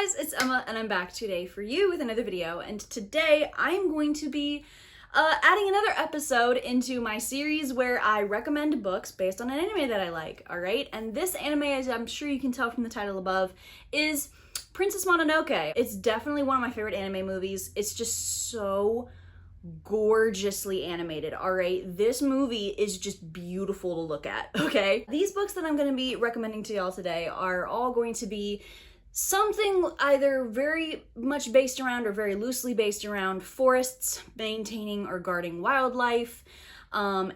guys, it's Emma and I'm back today for you with another video, and today I'm going to be adding another episode into my series where I recommend books based on an anime that I like, alright? And this anime, as I'm sure you can tell from the title above, is Princess Mononoke. It's definitely one of my favorite anime movies. It's just so gorgeously animated, alright? This movie is just beautiful to look at, okay? These books that I'm going to be recommending to y'all today are all going to be something either very much based around or very loosely based around forests, maintaining or guarding wildlife,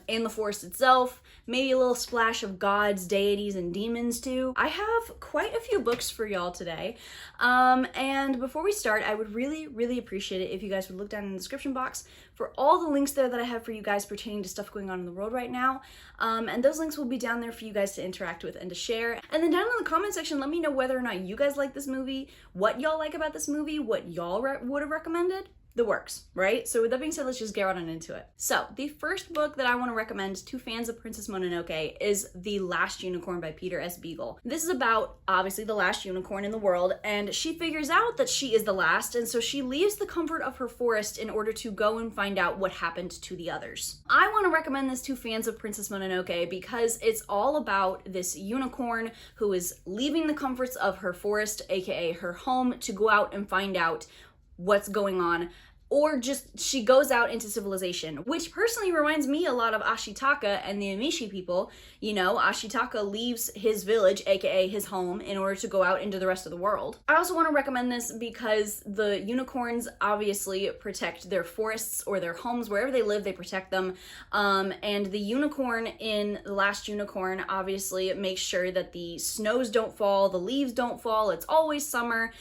in the forest itself, maybe a little splash of gods, deities, and demons too. I have quite a few books for y'all today, and before we start, I would really appreciate it if you guys would look down in the description box for all the links there that I have for you guys pertaining to stuff going on in the world right now, and those links will be down there for you guys to interact with and to share. And then down in the comment section, let me know whether or not you guys like this movie, what y'all like about this movie, what y'all would have recommended. The works, right? So with that being said, let's just get right on into it. So the first book that I want to recommend to fans of Princess Mononoke is The Last Unicorn by Peter S. Beagle. This is about, obviously, the last unicorn in the world, and she figures out that she is the last, and so she leaves the comfort of her forest in order to go and find out what happened to the others. I want to recommend this to fans of Princess Mononoke because it's all about this unicorn who is leaving the comforts of her forest, aka her home, to go out and find out what's going on, or just she goes out into civilization, which personally reminds me a lot of Ashitaka and the Amishi people. You know, Ashitaka leaves his village, aka his home, in order to go out into the rest of the world. I also want to recommend this because the unicorns obviously protect their forests or their homes, wherever they live, they protect them. And the unicorn in The Last Unicorn obviously makes sure that the snows don't fall, the leaves don't fall, it's always summer.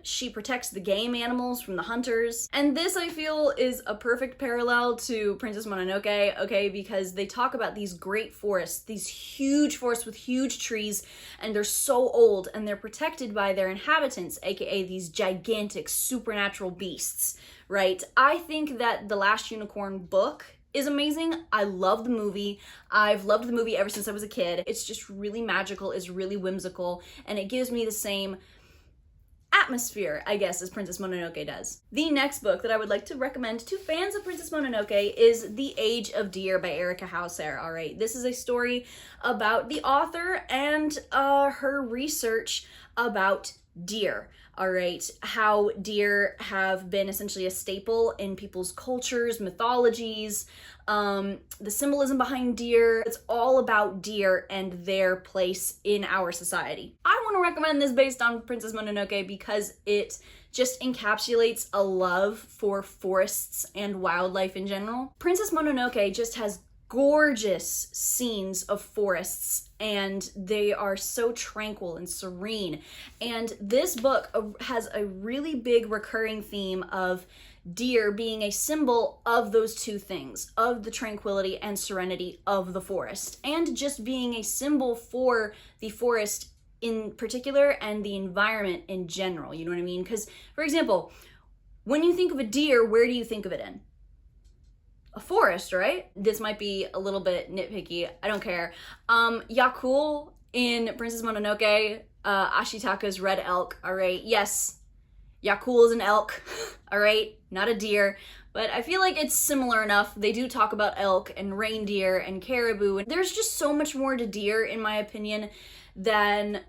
She protects the game animals from the hunters. And this, I feel, is a perfect parallel to Princess Mononoke, okay, because they talk about these great forests, these huge forests with huge trees, and they're so old, and they're protected by their inhabitants, aka these gigantic supernatural beasts, right? I think that The Last Unicorn book is amazing. I love the movie. I've loved the movie ever since I was a kid. It's just really magical, it's really whimsical, and it gives me the same atmosphere, I guess, as Princess Mononoke does. The next book that I would like to recommend to fans of Princess Mononoke is The Age of Deer by Erika Howsare. Alright, this is a story about the author and her research about deer. Alright, how deer have been essentially a staple in people's cultures, mythologies, the symbolism behind deer. It's all about deer and their place in our society. I want to recommend this based on Princess Mononoke because it just encapsulates a love for forests and wildlife in general. Princess Mononoke just has gorgeous scenes of forests, and they are so tranquil and serene. And this book has a really big recurring theme of deer being a symbol of those two things, of the tranquility and serenity of the forest, and just being a symbol for the forest in particular and the environment in general, you know what I mean? Because, for example, when you think of a deer, where do you think of it in? A forest, right? This might be a little bit nitpicky, I don't care. Yakul in Princess Mononoke, Ashitaka's red elk, alright? Yes, Yakul is an elk, alright? Not a deer, but I feel like it's similar enough. They do talk about elk and reindeer and caribou, and there's just so much more to deer, in my opinion, than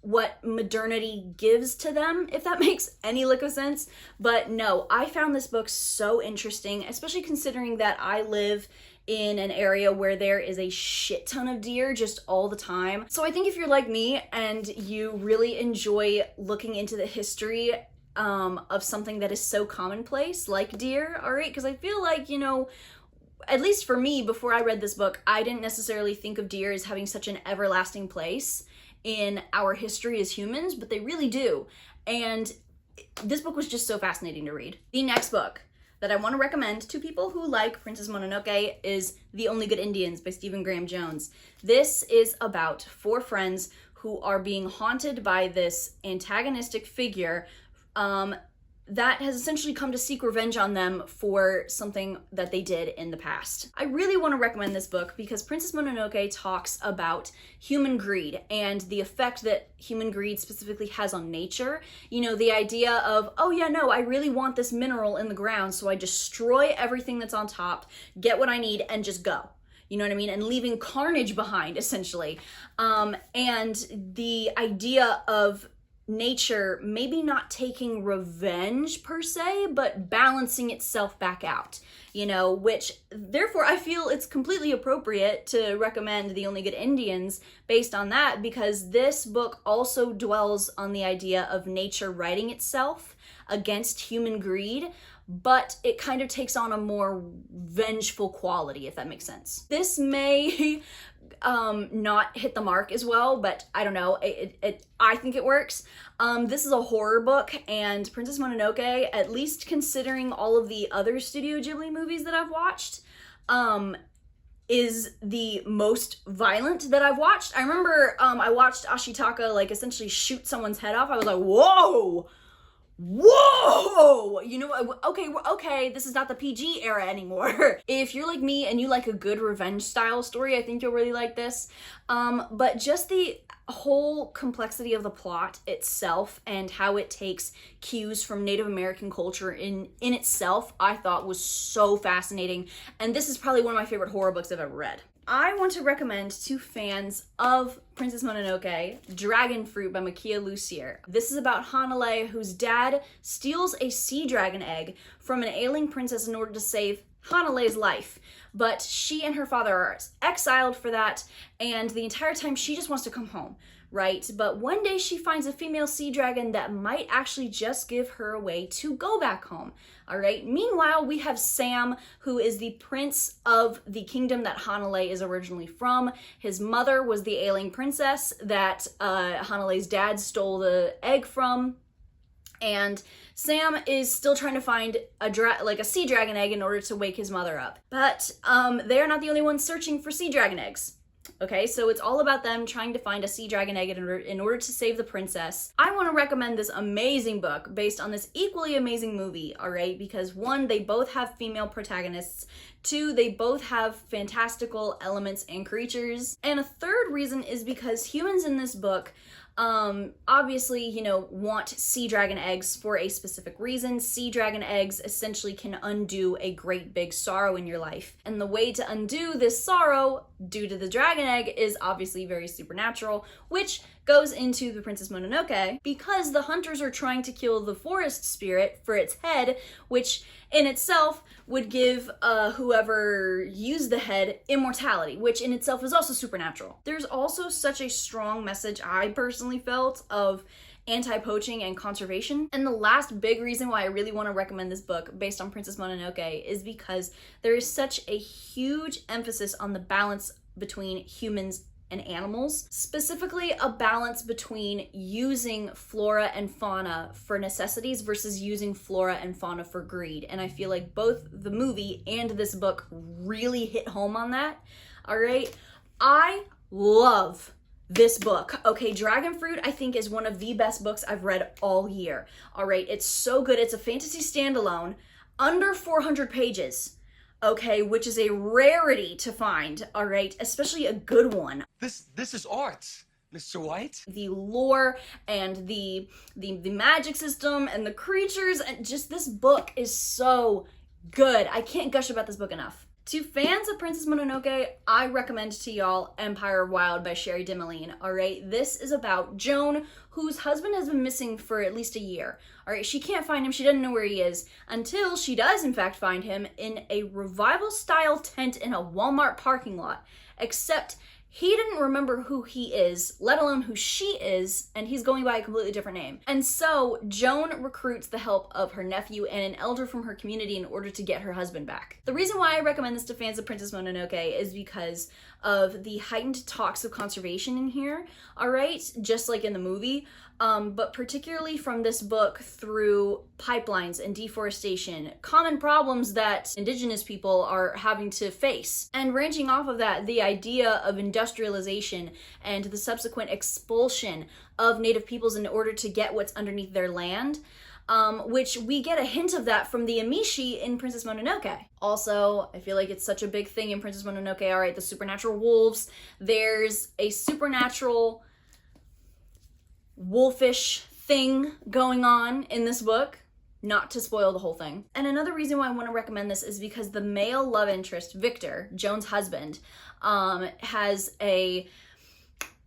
what modernity gives to them, if that makes any lick of sense. But no, I found this book so interesting, especially considering that I live in an area where there is a shit ton of deer just all the time. So I think if you're like me and you really enjoy looking into the history of something that is so commonplace like deer, all right, because I feel like, you know, at least for me, before I read this book, I didn't necessarily think of deer as having such an everlasting place in our history as humans, but they really do. And this book was just so fascinating to read. The next book that I want to recommend to people who like Princess Mononoke is The Only Good Indians by Stephen Graham Jones. This is about 4 friends who are being haunted by this antagonistic figure that has essentially come to seek revenge on them for something that they did in the past. I really want to recommend this book because Princess Mononoke talks about human greed and the effect that human greed specifically has on nature. You know, the idea of, oh yeah, no, I really want this mineral in the ground, so I destroy everything that's on top, get what I need, and just go. You know what I mean? And leaving carnage behind, essentially. And the idea of nature maybe not taking revenge per se, but balancing itself back out, you know, which therefore I feel it's completely appropriate to recommend The Only Good Indians based on that, because this book also dwells on the idea of nature righting itself against human greed, but it kind of takes on a more vengeful quality, if that makes sense. This may not hit the mark as well, but I don't know, I think it works. This is a horror book, and Princess Mononoke, at least considering all of the other Studio Ghibli movies that I've watched, is the most violent that I've watched. I remember I watched Ashitaka like essentially shoot someone's head off. I was like, whoa! Whoa! You know what? Okay, this is not the PG era anymore. If you're like me and you like a good revenge style story, I think you'll really like this. But just the whole complexity of the plot itself and how it takes cues from Native American culture in itself, I thought was so fascinating. And this is probably one of my favorite horror books I've ever read. I want to recommend to fans of Princess Mononoke, Dragonfruit by Makiia Lucier. This is about Hanalei, whose dad steals a sea dragon egg from an ailing princess in order to save Hanalei's life. But she and her father are exiled for that, and the entire time she just wants to come home, right? But one day she finds a female sea dragon that might actually just give her a way to go back home, all right? Meanwhile, we have Sam, who is the prince of the kingdom that Hanalei is originally from. His mother was the ailing princess that Hanalei's dad stole the egg from. And Sam is still trying to find a sea dragon egg in order to wake his mother up. But they're not the only ones searching for sea dragon eggs. Okay, so it's all about them trying to find a sea dragon egg in order to save the princess. I want to recommend this amazing book based on this equally amazing movie, all right? Because one, they both have female protagonists. Two, they both have fantastical elements and creatures. And a third reason is because humans in this book obviously, you know, want sea dragon eggs for a specific reason. Sea dragon eggs essentially can undo a great big sorrow in your life. And the way to undo this sorrow due to the dragon egg is obviously very supernatural, which goes into the Princess Mononoke, because the hunters are trying to kill the forest spirit for its head, which in itself would give whoever used the head immortality, which in itself is also supernatural. There's also such a strong message, I personally felt, of anti-poaching and conservation. And the last big reason why I really want to recommend this book based on Princess Mononoke is because there is such a huge emphasis on the balance between humans and animals, specifically a balance between using flora and fauna for necessities versus using flora and fauna for greed. And I feel like both the movie and this book really hit home on that. All right, I love this book. Okay, Dragonfruit I think is one of the best books I've read all year. All right, it's so good. It's a fantasy standalone, under 400 pages. Okay, which is a rarity to find, all right, especially a good one. This is art, Mr. White. The lore and the magic system and the creatures, and just this book is so good. I can't gush about this book enough. To fans of Princess Mononoke, I recommend to y'all Empire of Wild by Cherie Dimaline, all right? This is about Joan, whose husband has been missing for at least a year, all right? She can't find him. She doesn't know where he is until she does, in fact, find him in a revival-style tent in a Walmart parking lot, except he didn't remember who he is, let alone who she is, and he's going by a completely different name. And so Joan recruits the help of her nephew and an elder from her community in order to get her husband back. The reason why I recommend this to fans of Princess Mononoke is because of the heightened talks of conservation in here, all right? Just like in the movie, but particularly from this book through pipelines and deforestation, common problems that indigenous people are having to face. And branching off of that, the idea of industrialization and the subsequent expulsion of native peoples in order to get what's underneath their land. which we get a hint of that from the Amishi in Princess Mononoke. Also, I feel like it's such a big thing in Princess Mononoke, all right, the supernatural wolves. There's a supernatural wolfish thing going on in this book. Not to spoil the whole thing. And another reason why I want to recommend this is because the male love interest, Victor, Joan's husband, has a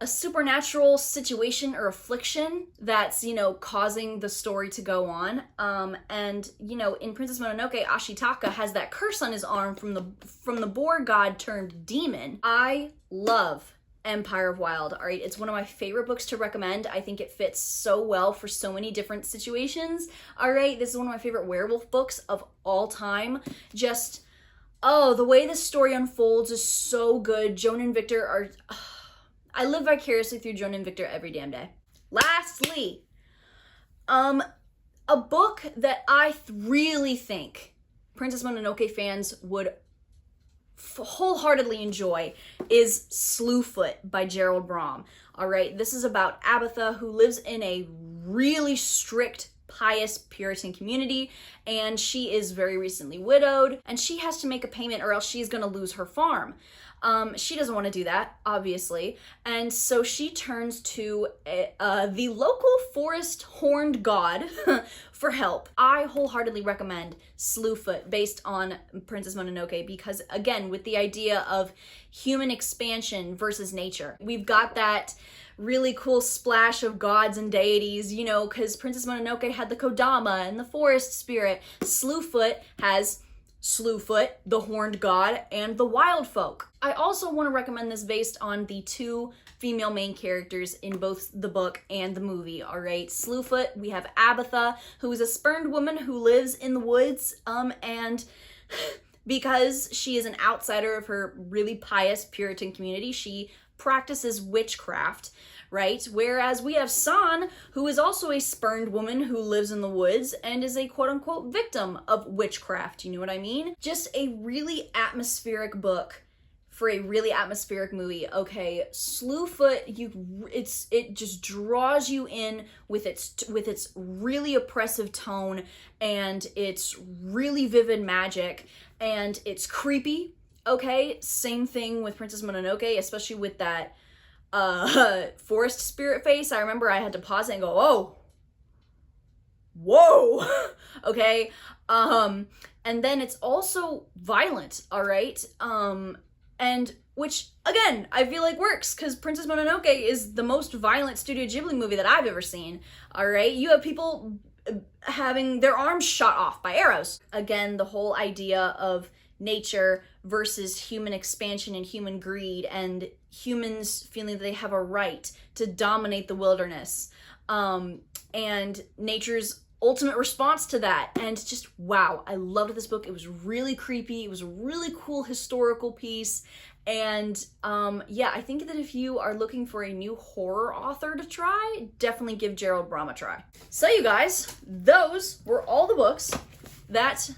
supernatural situation or affliction that's, you know, causing the story to go on. And, you know, in Princess Mononoke, Ashitaka has that curse on his arm from the boar god turned demon. I love Empire of Wild, all right? It's one of my favorite books to recommend. I think it fits so well for so many different situations, all right? This is one of my favorite werewolf books of all time. Just, oh, the way this story unfolds is so good. Joan and Victor are, I live vicariously through Joan and Victor every damn day. Lastly, a book that I really think Princess Mononoke fans would wholeheartedly enjoy is Slooh Foot by Gerald Brom. All right, this is about Abatha, who lives in a really strict, pious Puritan community, and she is very recently widowed, and she has to make a payment or else she's gonna lose her farm. She doesn't want to do that, obviously, and so she turns to the local forest horned god for help. I wholeheartedly recommend Slooh Foot based on Princess Mononoke because, again, with the idea of human expansion versus nature, we've got that really cool splash of gods and deities, you know, because Princess Mononoke had the Kodama and the forest spirit. Slooh Foot has Slewfoot, the horned god, and the wild folk. I also want to recommend this based on the two female main characters in both the book and the movie, all right? Slewfoot, we have Abatha, who is a spurned woman who lives in the woods, and because she is an outsider of her really pious Puritan community, she practices witchcraft, right? Whereas we have San, who is also a spurned woman who lives in the woods and is a quote-unquote victim of witchcraft, you know what I mean? Just a really atmospheric book for a really atmospheric movie. Okay, Slewfoot, it just draws you in with its really oppressive tone and its really vivid magic, and it's creepy. Okay, same thing with Princess Mononoke, especially with that forest spirit face. I remember I had to pause it and go, oh, whoa, okay, and then it's also violent, all right, and which, again, I feel like works, because Princess Mononoke is the most violent Studio Ghibli movie that I've ever seen, all right? You have people having their arms shot off by arrows. Again, the whole idea of nature versus human expansion and human greed, and humans feeling that they have a right to dominate the wilderness, and nature's ultimate response to that. And just, wow, I loved this book. It was really creepy. It was a really cool historical piece. And yeah, I think that if you are looking for a new horror author to try, definitely give Gerald Brom a try. So you guys, those were all the books that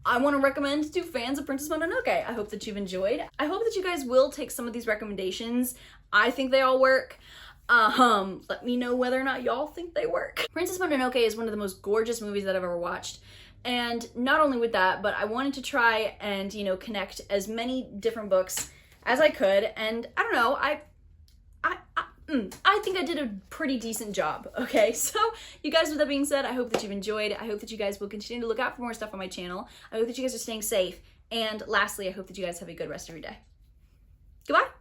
I want to recommend to fans of Princess Mononoke. I hope that you've enjoyed. I hope that you guys will take some of these recommendations. I think they all work. Let me know whether or not y'all think they work. Princess Mononoke is one of the most gorgeous movies that I've ever watched. And not only with that, but I wanted to try and, you know, connect as many different books as I could. And I don't know, I think I did a pretty decent job, okay? So, you guys, with that being said, I hope that you've enjoyed. I hope that you guys will continue to look out for more stuff on my channel. I hope that you guys are staying safe. And lastly, I hope that you guys have a good rest of your day. Goodbye!